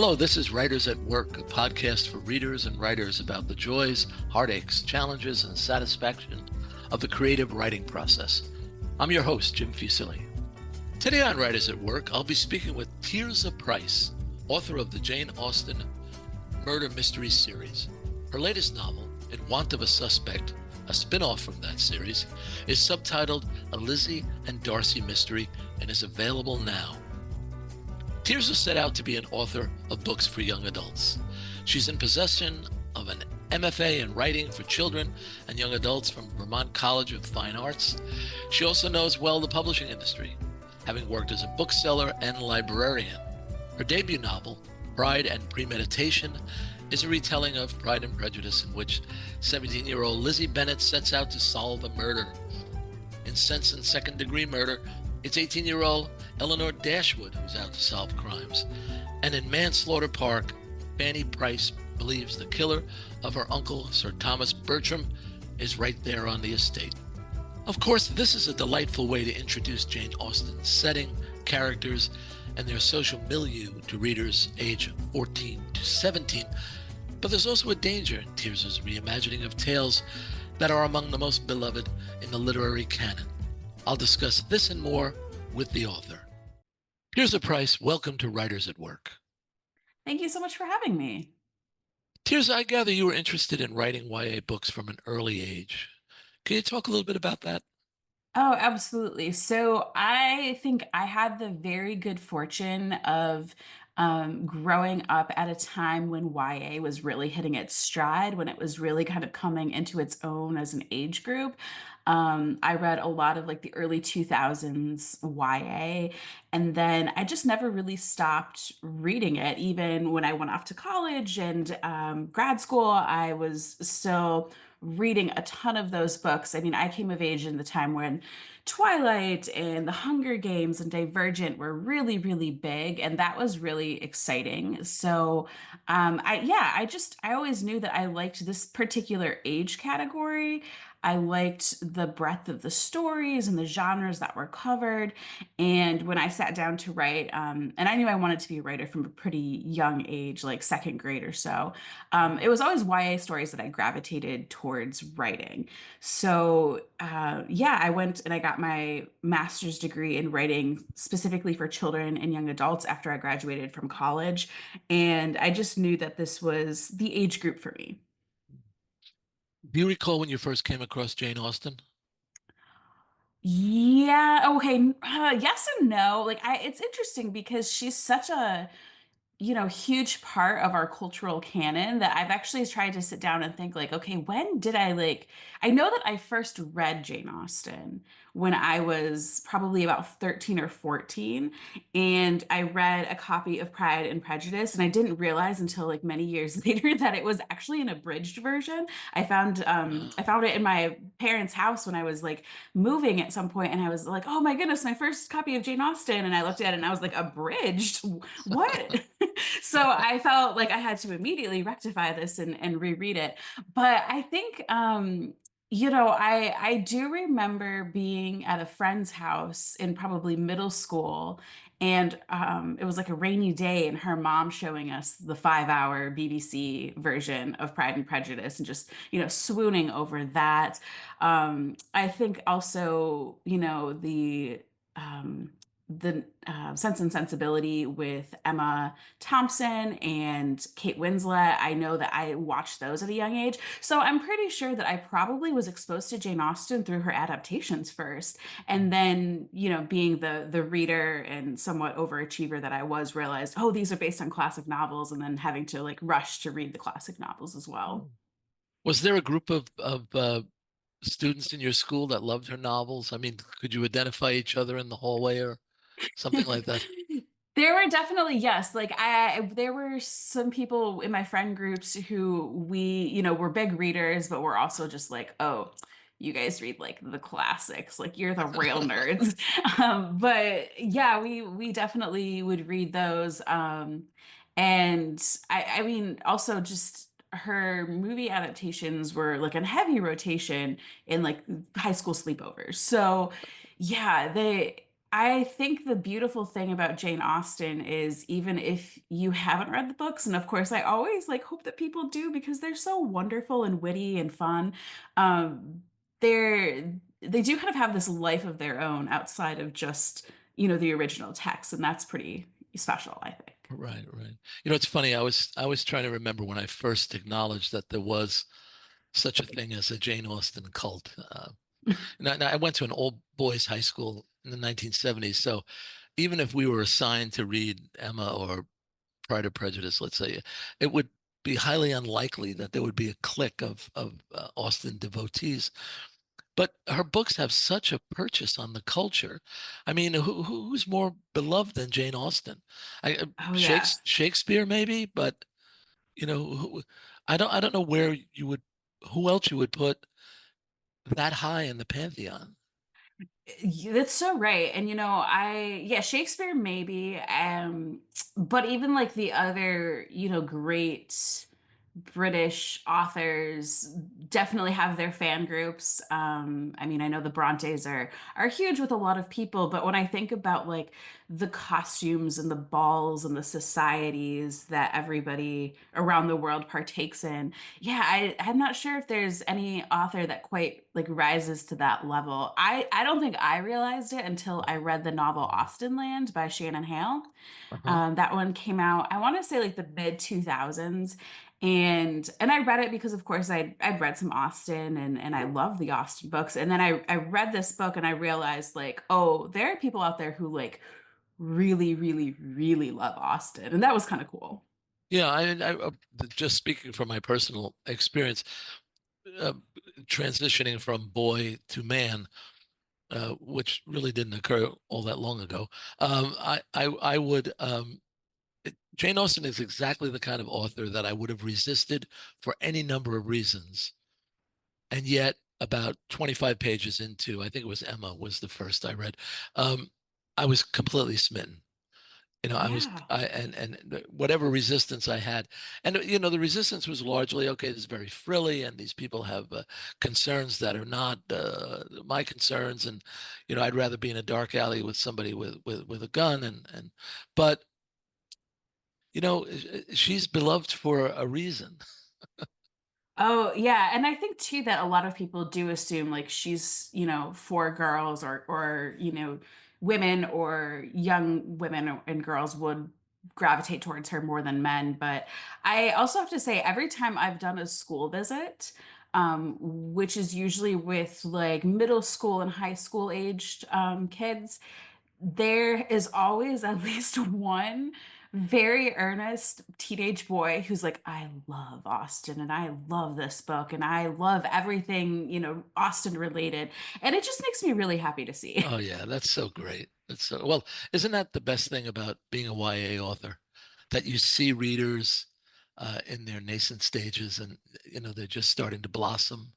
Hello, this is Writers at Work, a podcast for readers and writers about the joys, heartaches, challenges, and satisfaction of the creative writing process. I'm your host, Jim Fusilli. Today on Writers at Work, I'll be speaking with Tirzah Price, author of the Jane Austen murder mystery series. Her latest novel, In Want of a Suspect, a spin-off from that series, is subtitled A Lizzie and Darcy Mystery and is available now. Tirzah set out to be an author of books for young adults. She's in possession of an MFA in writing for children and young adults from Vermont College of Fine Arts. She also knows well the publishing industry, having worked as a bookseller and librarian. Her debut novel, PRIDE and Premeditation, is a retelling of Pride and Prejudice in which 17-year-old Lizzie Bennett sets out to solve a murder. In Sense and Second-Degree Murder, it's 18-year-old Eleanor Dashwood who's out to solve crimes. And in Manslaughter Park, Fanny Price believes the killer of her uncle, Sir Thomas Bertram, is right there on the estate. Of course, this is a delightful way to introduce Jane Austen's setting, characters, and their social milieu to readers age 14 to 17. But there's also a danger in Tirzah's reimagining of tales that are among the most beloved in the literary canon. I'll discuss this and more with the author. Tirzah Price, welcome to Writers at Work. Thank you so much for having me. Tirzah, I gather you were interested in writing YA books from an early age. Can you talk a little bit about that? Oh, absolutely. So I think I had the very good fortune of growing up at a time when YA was really hitting its stride, when it was really kind of coming into its own as an age group. I read a lot of like the early 2000s YA, and then I just never really stopped reading it. Even when I went off to college and grad school, I was still reading a ton of those books. I mean, I came of age in the time when Twilight and The Hunger Games and Divergent were really, really big, and that was really exciting. So, I always knew that I liked this particular age category. I liked the breadth of the stories and the genres that were covered. And when I sat down to write, and I knew I wanted to be a writer from a pretty young age, like second grade or so, it was always YA stories that I gravitated towards writing. So, I went and I got my master's degree in writing specifically for children and young adults after I graduated from college. And I just knew that this was the age group for me. Do you recall when you first came across Jane Austen? Yeah, okay. Yes and no. It's interesting because she's such a huge part of our cultural canon that I've actually tried to sit down and think like, okay, when did I know that I first read Jane Austen when I was probably about 13 or 14, and I read a copy of Pride and Prejudice, and I didn't realize until like many years later that it was actually an abridged version. I found it in my parents' house when I was like moving at some point, and I was like, oh my goodness, my first copy of Jane Austen, and I looked at it and I was like, abridged? What? So I felt like I had to immediately rectify this and reread it. But I think, I do remember being at a friend's house in probably middle school, and it was like a rainy day, and her mom showing us the 5-hour BBC version of Pride and Prejudice, and just swooning over that. I think also, Sense and Sensibility with Emma Thompson and Kate Winslet. I know that I watched those at a young age. So I'm pretty sure that I probably was exposed to Jane Austen through her adaptations first. And then, being the reader and somewhat overachiever that I was, realized, oh, these are based on classic novels, and then having to like rush to read the classic novels as well. Was there a group of students in your school that loved her novels? I mean, could you identify each other in the hallway or something like that? There were definitely, yes. There were some people in my friend groups who were big readers, but were also just like, oh, you guys read like the classics, like you're the real nerds. But yeah, we definitely would read those. And I mean, also just her movie adaptations were like a heavy rotation in like high school sleepovers. So yeah, they. I think the beautiful thing about Jane Austen is even if you haven't read the books, and of course I always like hope that people do because they're so wonderful and witty and fun. Um, they do kind of have this life of their own outside of just, the original text, and that's pretty special, I think. Right, right. It's funny. I was trying to remember when I first acknowledged that there was such a thing as a Jane Austen cult. And I went to an old boys high school in the 1970s, so even if we were assigned to read Emma or Pride or Prejudice, let's say, it would be highly unlikely that there would be a clique of Austen devotees. But her books have such a purchase on the culture. I mean, who's more beloved than Jane Austen? Oh yes. Shakespeare maybe, but you know, I don't know who else you would put that high in the pantheon. That's so right. And yeah, Shakespeare maybe, but even like the other, great British authors definitely have their fan groups. I mean, I know the Brontes are huge with a lot of people, but when I think about like the costumes and the balls and the societies that everybody around the world partakes in, yeah, I'm not sure if there's any author that quite like rises to that level. I don't think I realized it until I read the novel Austenland by Shannon Hale. Uh-huh. That one came out, I want to say like the mid 2000s. And I read it because of course I'd read some Austen and I love the Austen books. And then I read this book and I realized like, oh, there are people out there who like really, really, really love Austen. And that was kind of cool. Yeah, just speaking from my personal experience, uh, transitioning from boy to man, which really didn't occur all that long ago. I would Jane Austen is exactly the kind of author that I would have resisted for any number of reasons. And yet, about 25 pages into, I think it was Emma was the first I read, um, I was completely smitten. Yeah. And whatever resistance I had, and the resistance was largely, okay, this is very frilly, and these people have concerns that are not my concerns, and I'd rather be in a dark alley with somebody with a gun, but she's beloved for a reason. Oh, yeah. And I think too that a lot of people do assume like she's, for girls or, women or young women and girls would gravitate towards her more than men. But I also have to say, every time I've done a school visit, which is usually with like middle school and high school aged kids, there is always at least one very earnest teenage boy who's like, I love Austen and I love this book and I love everything, Austen related. And it just makes me really happy to see. Oh yeah, that's so great. That's so well. Isn't that the best thing about being a YA author? That you see readers in their nascent stages, and they're just starting to blossom.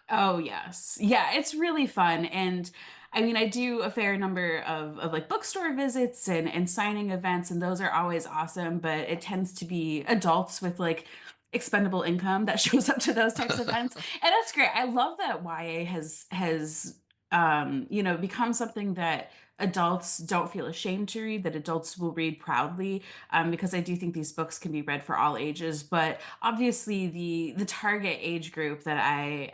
Oh yes. Yeah, it's really fun. And I mean, I do a fair number of like bookstore visits and signing events, and those are always awesome, but it tends to be adults with like expendable income that shows up to those types of events. And that's great. I love that YA has become something that adults don't feel ashamed to read, that adults will read proudly, because I do think these books can be read for all ages. But obviously, the target age group that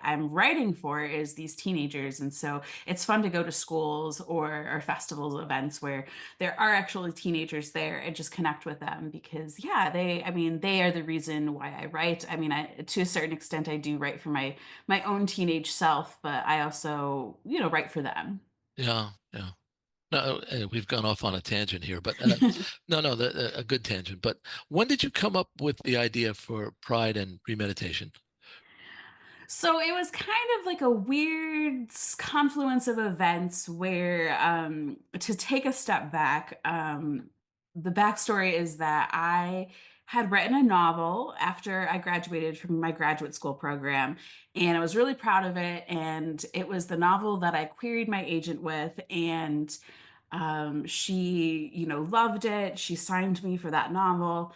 I'm writing for is these teenagers, and so it's fun to go to schools or festivals, events where there are actually teenagers there and just connect with them because yeah, I mean, they are the reason why I write. I mean, to a certain extent, I do write for my own teenage self, but I also, write for them. Yeah, yeah. No, we've gone off on a tangent here, but no, no, a good tangent. But when did you come up with the idea for Pride and Premeditation? So it was kind of like a weird confluence of events where, to take a step back, the backstory is that I had written a novel after I graduated from my graduate school program, and I was really proud of it. And it was the novel that I queried my agent with, and she, loved it. She signed me for that novel.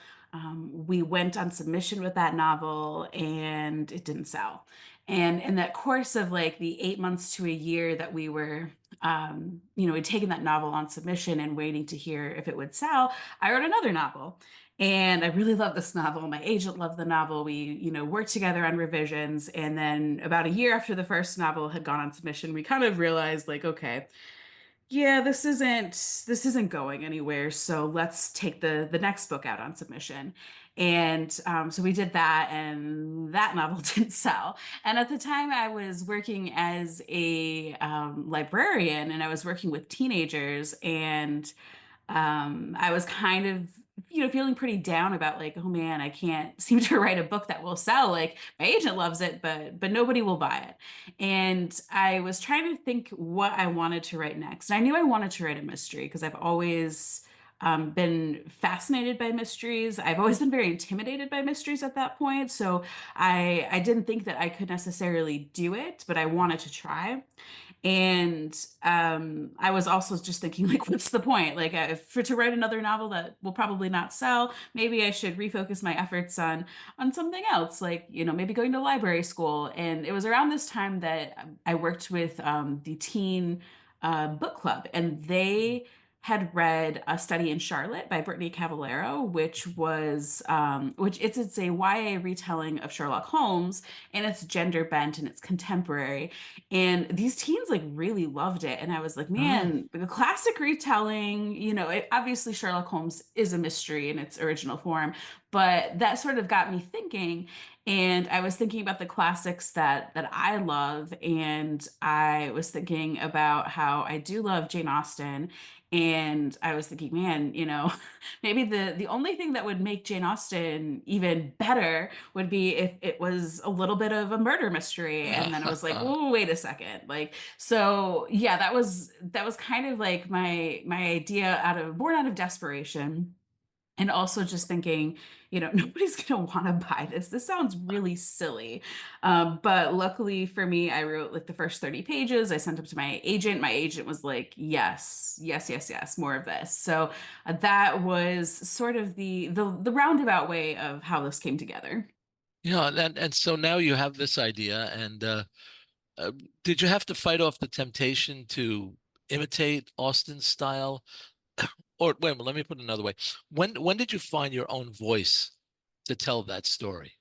We went on submission with that novel, and it didn't sell. And in that course of like the 8 months to a year that we were had taken that novel on submission and waiting to hear if it would sell, I wrote another novel. And I really love this novel. My agent loved the novel. We, worked together on revisions. And then about a year after the first novel had gone on submission, we kind of realized like, okay, yeah, this isn't going anywhere. So let's take the next book out on submission. And so we did that, and that novel didn't sell. And at the time, I was working as a librarian, and I was working with teenagers, and I was kind of, feeling pretty down about like, oh man, I can't seem to write a book that will sell. Like my agent loves it, but nobody will buy it. And I was trying to think what I wanted to write next. And I knew I wanted to write a mystery because I've always been fascinated by mysteries. I've always been very intimidated by mysteries at that point. So I didn't think that I could necessarily do it, but I wanted to try. And I was also just thinking, like, what's the point? Like, for to write another novel that will probably not sell, maybe I should refocus my efforts on something else, like, maybe going to library school. And it was around this time that I worked with the teen book club, and they had read A Study in Charlotte by Brittany Cavallaro, which it's a YA retelling of Sherlock Holmes, and it's gender bent and it's contemporary. And these teens like really loved it. And I was like, Oh, man, the classic retelling, obviously Sherlock Holmes is a mystery in its original form, but that sort of got me thinking. And I was thinking about the classics that I love, and I was thinking about how I do love Jane Austen. And I was thinking, man, maybe the only thing that would make Jane Austen even better would be if it was a little bit of a murder mystery. And then I was like, oh, wait a second. Like, so yeah, that was kind of like my idea born out of desperation. And also just thinking, nobody's going to want to buy this. This sounds really silly. But luckily for me, I wrote like the first 30 pages. I sent them to my agent. My agent was like, yes, yes, yes, yes, more of this. So that was sort of the roundabout way of how this came together. and so now you have this idea, and uh, did you have to fight off the temptation to imitate Austen's style? Or wait a minute, let me put it another way. When did you find your own voice to tell that story?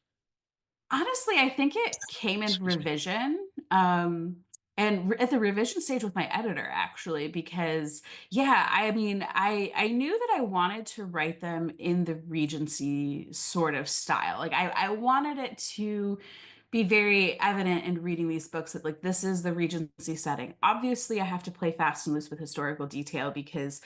Honestly, I think it came in Excuse me. revision. And at the revision stage with my editor, actually, because yeah, I mean, I knew that I wanted to write them in the Regency sort of style. Like I wanted it to be very evident in reading these books that like this is the Regency setting. Obviously, I have to play fast and loose with historical detail because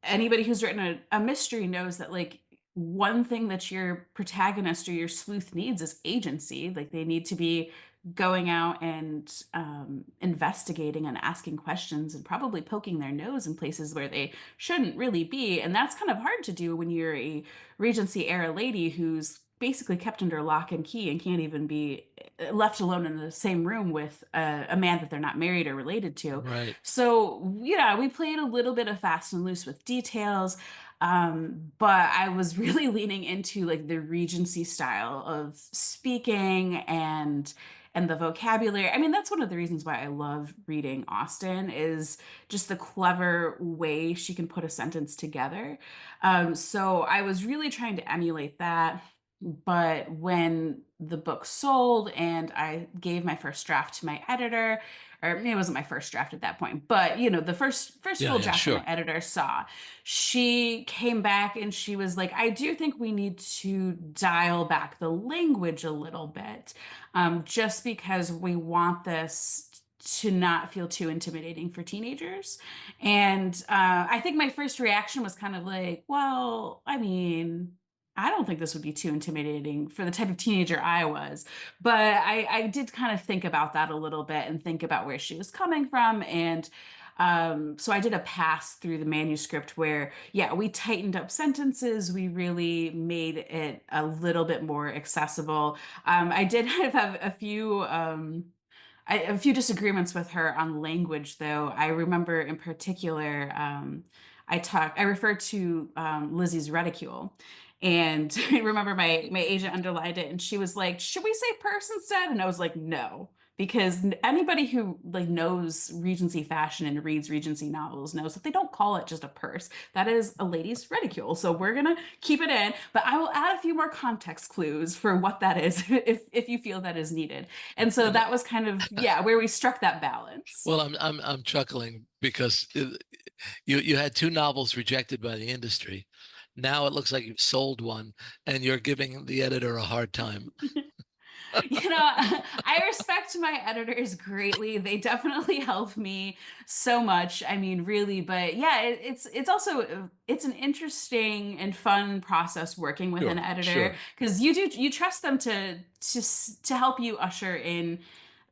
anybody who's written a mystery knows that like one thing that your protagonist or your sleuth needs is agency. Like they need to be going out and investigating and asking questions and probably poking their nose in places where they shouldn't really be. And that's kind of hard to do when you're a Regency era lady who's basically kept under lock and key and can't even be left alone in the same room with a man that they're not married or related to. Right. So, yeah, we played a little bit of fast and loose with details. But I was really leaning into like the Regency style of speaking and the vocabulary. I mean, that's one of the reasons why I love reading Austen is just the clever way she can put a sentence together. So I was really trying to emulate that. But when the book sold and I gave my first draft to my editor, or maybe it wasn't my first draft at that point, but the first Yeah, full yeah, draft that my sure. editor saw, she came back and she was like, I do think we need to dial back the language a little bit, just because we want this to not feel too intimidating for teenagers. And I think my first reaction was kind of like, well, I mean, I don't think this would be too intimidating for the type of teenager I was. But I did kind of think about that a little bit and think about where she was coming from. And so I did a pass through the manuscript where, yeah, we tightened up sentences. We really made it a little bit more accessible. I did have a few disagreements with her on language, though. I remember in particular, I referred to Lizzie's reticule. And I remember my agent underlined it and she was like, should we say purse instead? And I was like, no, because anybody who like knows Regency fashion and reads Regency novels knows that they don't call it just a purse. That is a lady's reticule. So we're gonna keep it in, but I will add a few more context clues for what that is if you feel that is needed. And so You know, that was kind of, yeah, where we struck that balance. well, I'm chuckling because you had two novels rejected by the industry. Now it looks like you've sold one, and you're giving the editor a hard time. I respect my editors greatly. They definitely help me so much. I mean, really, but yeah, it's also it's an interesting and fun process working with an Sure, editor sure. because you trust them to help you usher in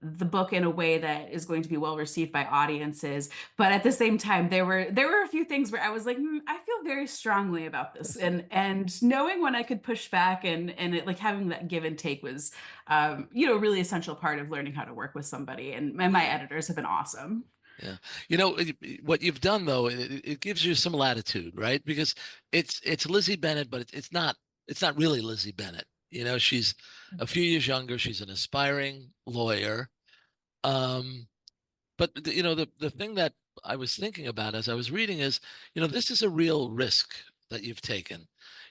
the book in a way that is going to be well received by audiences. But at the same time, there were a few things where I was like, I feel very strongly about this, and knowing when I could push back and it, like having that give and take was, a really essential part of learning how to work with somebody. And my Yeah, editors have been awesome. yeah. What you've done though, it gives you some latitude, right? Because it's Lizzie Bennett, but it's not really Lizzie Bennett. She's a few years younger. She's an aspiring lawyer. Um, but the thing that I was thinking about as I was reading is, this is a real risk that you've taken.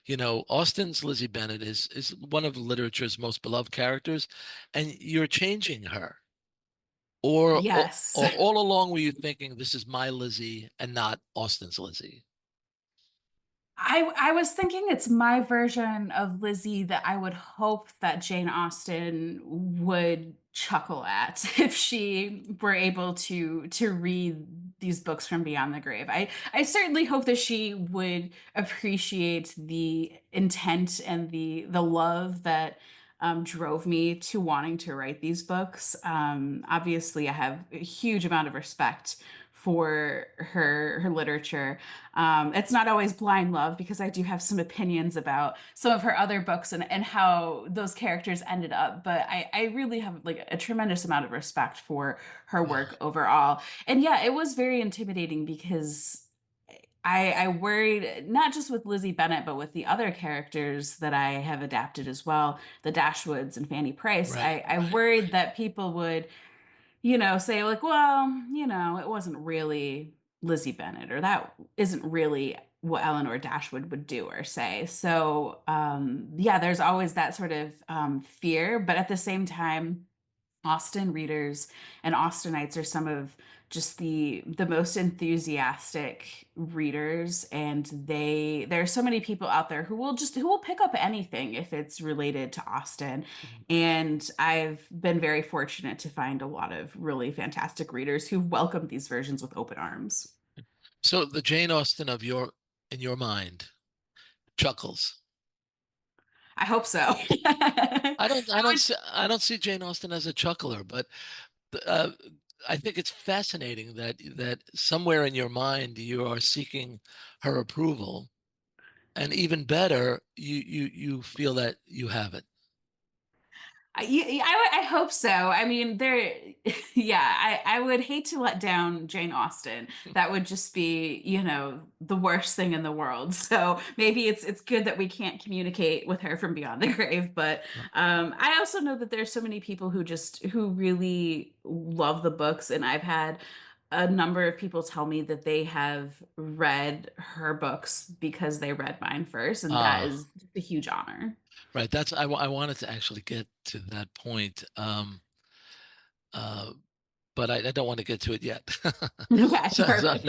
Austen's Lizzie Bennett is one of literature's most beloved characters, and you're changing her. Or Yes. all along were you thinking this is my Lizzie and not Austen's Lizzie? I was thinking it's my version of Lizzie that I would hope that Jane Austen would chuckle at if she were able to read these books from beyond the grave. I certainly hope that she would appreciate the intent and the love that drove me to wanting to write these books. Obviously, I have a huge amount of respect for her literature. It's not always blind love because I do have some opinions about some of her other books and how those characters ended up. But I really have like a tremendous amount of respect for her Yeah. work overall. And yeah, it was very intimidating because I worried not just with Lizzie Bennett, but with the other characters that I have adapted as well, the Dashwoods and Fanny Price. Right, I right. worried that people would say like, well, it wasn't really Lizzie Bennett, or that isn't really what Eleanor Dashwood would do or say. So, yeah, there's always that sort of fear, but at the same time, Austen readers and Austenites are some of just the most enthusiastic readers, and there are so many people out there who will pick up anything if it's related to Austen. And I've been very fortunate to find a lot of really fantastic readers who welcome these versions with open arms. So the Jane Austen of in your mind chuckles. I hope so. I would. I don't see Jane Austen as a chuckler, but uh, I think it's fascinating that somewhere in your mind you are seeking her approval, and even better, you feel that you have it. I hope so. I mean, yeah, I would hate to let down Jane Austen. That would just be, the worst thing in the world. So maybe it's good that we can't communicate with her from beyond the grave. But I also know that there's so many people who really love the books, and I've had a number of people tell me that they have read her books because they read mine first, and that Ah, is a huge honor. right. I wanted to actually get to that point, uh, but I don't want to get to it yet. Okay, So perfect.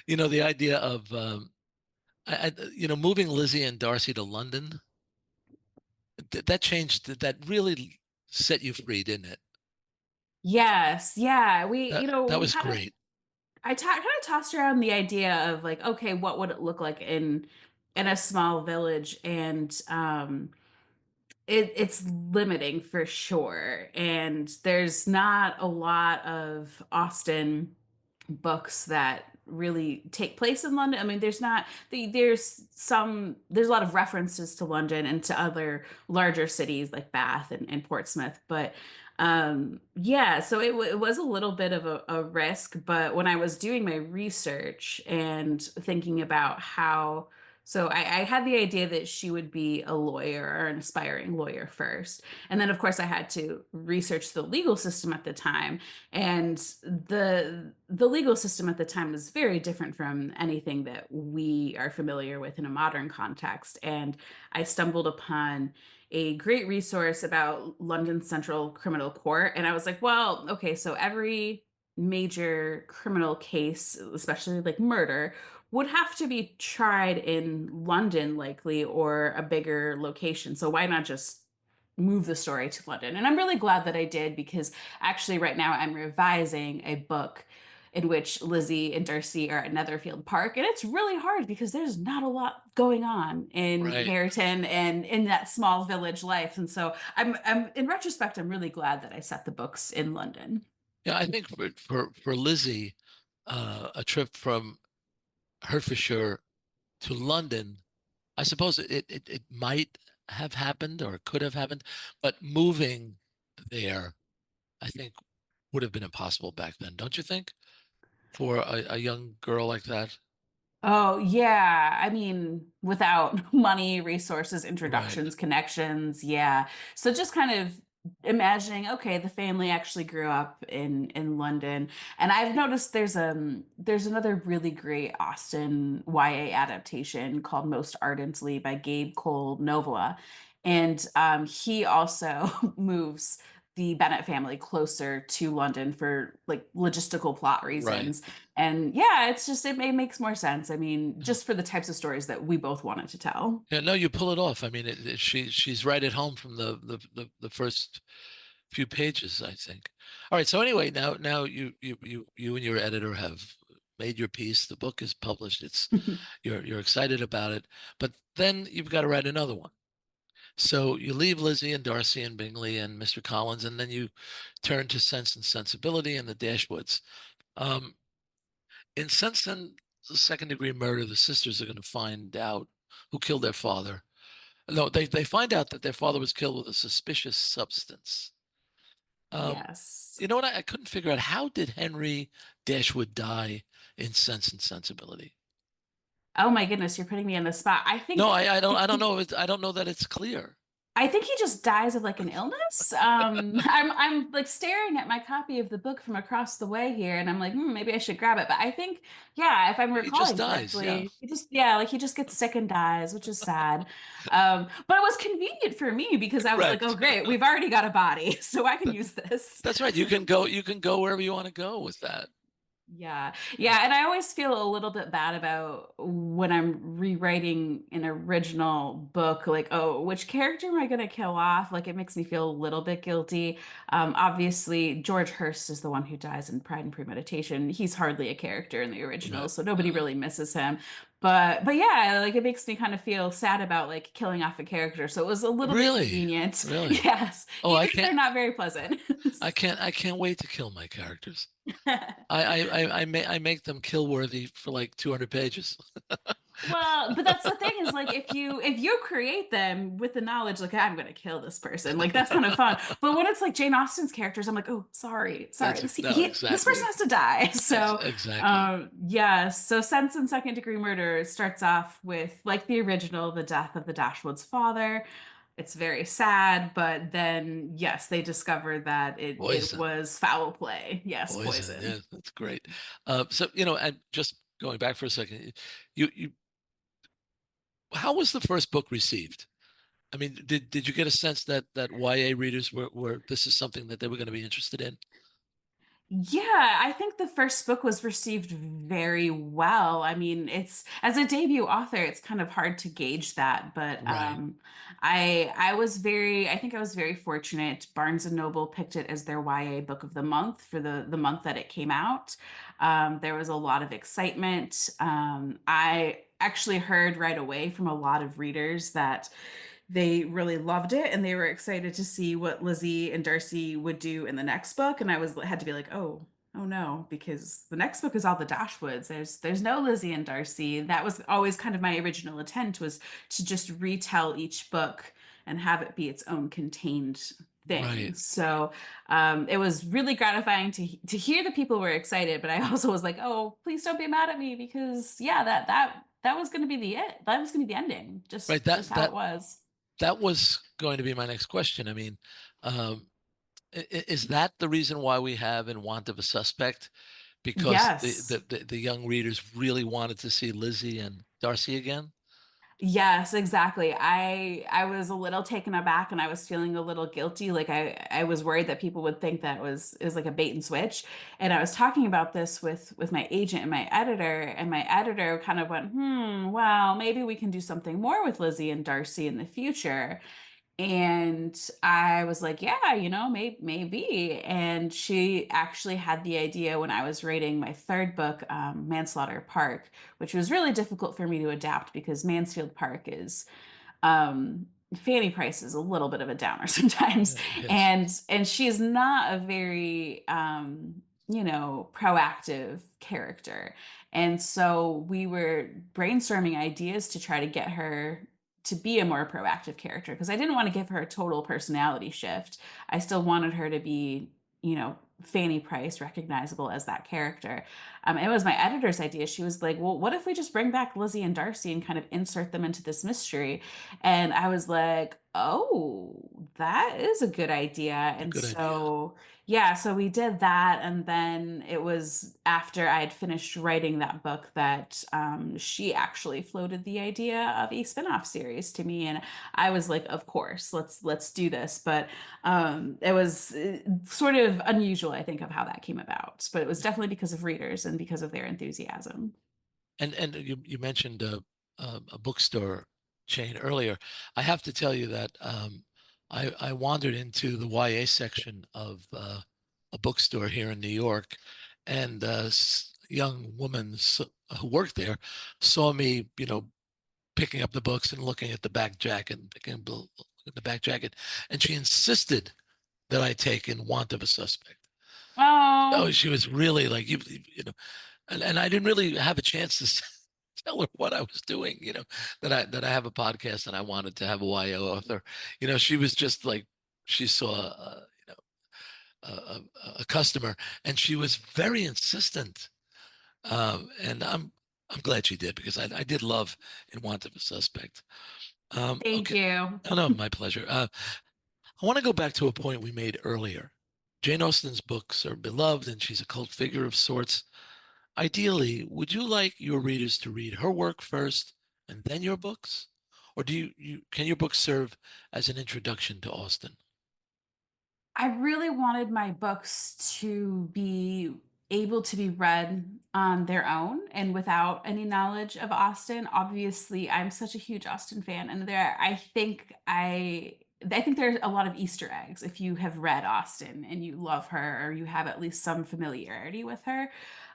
no, the idea of moving Lizzie and Darcy to London, that changed, that really set you free, didn't it? Yes, yeah. That We was kind of, great. kind of tossed around the idea of like, okay, what would it look like in a small village? And it's limiting for sure. And there's not a lot of Austen books that really take place in London. I mean, there's a lot of references to London and to other larger cities like Bath and Portsmouth, but yeah, so it was a little bit of a risk, but when I was doing my research and thinking about how So I had the idea that she would be a lawyer or an aspiring lawyer first. And then, of course, I had to research the legal system at the time. And the legal system at the time was very different from anything that we are familiar with in a modern context. And I stumbled upon a great resource about London Central Criminal Court. And I was like, well, okay, so every major criminal case, especially like murder, would have to be tried in London, likely, or a bigger location. So why not just move the story to London? And I'm really glad that I did because actually, right now, I'm revising a book in which Lizzie and Darcy are at Netherfield Park. And it's really hard because there's not a lot going on in Right. Meryton and in that small village life. And so in retrospect, I'm really glad that I set the books in London. Yeah, I think for Lizzie, a trip from Hertfordshire to London, I suppose it might have happened or it could have happened, but moving there, I think would have been impossible back then, don't you think? For a young girl like that? Oh, yeah. I mean, without money, resources, Right. introductions, connections, yeah. So just kind of imagining, okay, the family actually grew up in London. And I've noticed there's another really great Austen YA adaptation called Most Ardently by Gabe Cole Novoa. And he also moves the Bennett family closer to London for like logistical plot Right. reasons. And yeah, it's just it makes more sense. I mean, just for the types of stories that we both wanted to tell. Yeah, no, you pull it off. I mean, she's right at home from the first few pages, I think. All right. So anyway, now you and your editor have made your piece. The book is published. It's you're excited about it, but then you've got to write another one. So you leave Lizzie and Darcy and Bingley and Mr. Collins, and then you turn to Sense and Sensibility and the Dashwoods. Um, in Sense and Second Degree Murder, the sisters are going to find out who killed their father. No, they find out that their father was killed with a suspicious substance. Um, Yes. you know what? I couldn't figure out how did Henry Dashwood die in Sense and Sensibility? Oh my goodness, you're putting me on the spot. No, I don't know. I don't know that it's clear. I think he just dies of like an illness. I'm like staring at my copy of the book from across the way here, and I'm like, maybe I should grab it. But I think, yeah, if I'm He just recalling dies. Yeah. correctly, he just gets sick and dies, which is sad. But it was convenient for me because I was like, oh Correct. great, we've already got a body, so I can use this. That's right. You can go wherever you want to go with that. Yeah. Yeah. And I always feel a little bit bad about when I'm rewriting an original book, like, oh, which character am I going to kill off? Like, it makes me feel a little bit guilty. Obviously, George Hurst is the one who dies in Pride and Premeditation. He's hardly a character in the original, Right. so nobody really misses him. But yeah, like it makes me kind of feel sad about like killing off a character. So it was a little bit Really? convenient. Really? Yes, Oh, even if they're not very pleasant. I can't wait to kill my characters. I make them kill worthy for like 200 pages. Well, but that's the thing is like if you create them with the knowledge like I'm gonna kill this person, like that's kind of fun. But when it's like Jane Austen's characters, I'm like, oh, sorry, That's no, this person exactly. has to die. So, Exactly. yeah. So Sense and Second Degree Murder starts off with like the original, the death of the Dashwood's father. It's very sad, but then yes, they discover that it Poison. was foul play. Yes, Poison. Yeah, poison. that's great. So and just going back for a second, you how was the first book received? I mean, did you get a sense that YA readers were this is something that they were going to be interested in? Yeah, I think the first book was received very well. I mean, it's as a debut author, it's kind of hard to gauge that, but Right. I think I was very fortunate. Barnes and Noble picked it as their YA book of the month for the month that it came out. There was a lot of excitement. I actually heard right away from a lot of readers that they really loved it and they were excited to see what Lizzie and Darcy would do in the next book. And I was had to be like, oh no, because the next book is all the Dashwoods. There's no Lizzie and Darcy. That was always kind of my original intent was to just retell each book and have it be its own contained thing. Right. So it was really gratifying to hear the people were excited, but I also was like, oh, please don't be mad at me because yeah, that that was going to be the it. That was going to be the ending. Right. Just how it was. That was going to be my next question. I mean, um, is that the reason why we have In Want of a Suspect? Because Yes. the young readers really wanted to see Lizzie and Darcy again? Yes, exactly. I was a little taken aback and I was feeling a little guilty. Like I was worried that people would think that was like a bait and switch. And I was talking about this with my agent and my editor kind of went, well, maybe we can do something more with Lizzie and Darcy in the future. And I was like, yeah, maybe. And she actually had the idea when I was writing my third book, Manslaughter Park, which was really difficult for me to adapt because Mansfield Park is um Fanny Price is a little bit of a downer sometimes, Yes. and she's not a very proactive character. And so we were brainstorming ideas to try to get her to be a more proactive character because I didn't want to give her a total personality shift. I still wanted her to be, Fanny Price, recognizable as that character. It was my editor's idea. She was like, well, what if we just bring back Lizzie and Darcy and kind of insert them into this mystery? And I was like, oh, that is a good idea. A And good idea. so, yeah, so we did that. And then it was after I had finished writing that book that she actually floated the idea of a spinoff series to me. And I was like, of course, let's do this. But it was sort of unusual, I think, of how that came about. But it was definitely because of readers and because of their enthusiasm. And you mentioned a bookstore chain earlier. I have to tell you that I wandered into the YA section of a bookstore here in New York, and young woman who worked there saw me, picking up the books and looking at the back jacket, and picking up the back jacket, and she insisted that I take In Want of a Suspect. Oh, Oh, she was really like and I didn't really have a chance to tell her what I was doing, that I have a podcast and I wanted to have a YO author. She was just like, she saw a customer, and she was very insistent. And I'm glad she did, because I did love In Want of a Suspect. thank Okay. you. Oh, no, my pleasure. I want to go back to a point we made earlier. Jane Austen's books are beloved, and she's a cult figure of sorts. Ideally, would you like your readers to read her work first and then your books? Or can your books serve as an introduction to Austen? I really wanted my books to be able to be read on their own and without any knowledge of Austen. Obviously, I'm such a huge Austen fan, and I think there's a lot of Easter eggs if you have read Austen and you love her or you have at least some familiarity with her.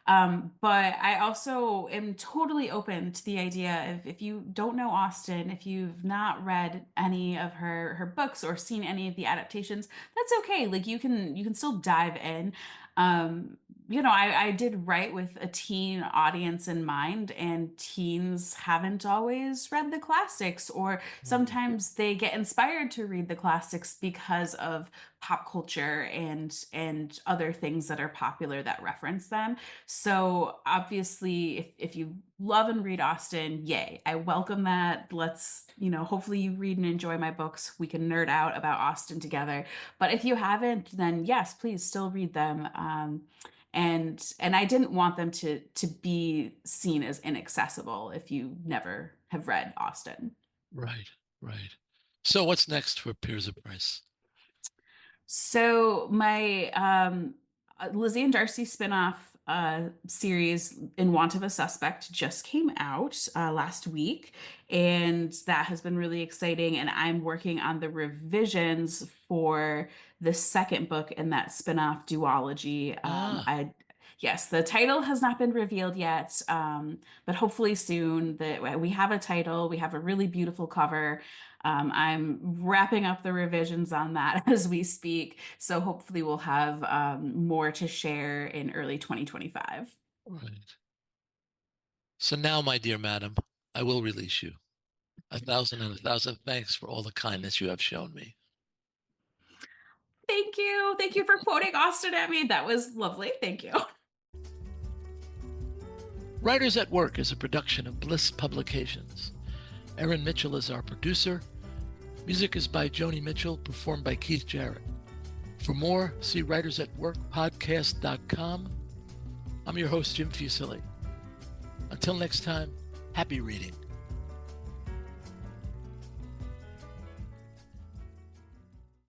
But I also am totally open to the idea of if you don't know Austen, if you've not read any of her books or seen any of the adaptations, that's okay. Like you can still dive in. Um, I did write with a teen audience in mind, and teens haven't always read the classics, or Mm. sometimes they get inspired to read the classics because of pop culture and other things that are popular that reference them. So obviously, if you love and read Austen, yay, I welcome that. Hopefully you read and enjoy my books. We can nerd out about Austen together. But if you haven't, then yes, please still read them. And I didn't want them to be seen as inaccessible if you never have read Austen. Right, right. So what's next for Tirzah Price? So my Lizzie and Darcy spinoff series In Want of a Suspect just came out last week, and that has been really exciting. And I'm working on the revisions for the second book in that spinoff duology. Ah, I Yes, the title has not been revealed yet, but hopefully soon. That we have a title, we have a really beautiful cover. I'm wrapping up the revisions on that as we speak. So hopefully we'll have more to share in early 2025. right. So now, my dear madam, I will release you. 1,000 and 1,000 thanks for all the kindness you have shown me. Thank you. Thank you for quoting Austen at me. That was lovely. Thank you. Writers at Work is a production of Bliss Publications. Erin Mitchell is our producer. Music is by Joni Mitchell, performed by Keith Jarrett. For more, see writersatworkpodcast.com. I'm your host, Jim Fusilli. Until next time, happy reading.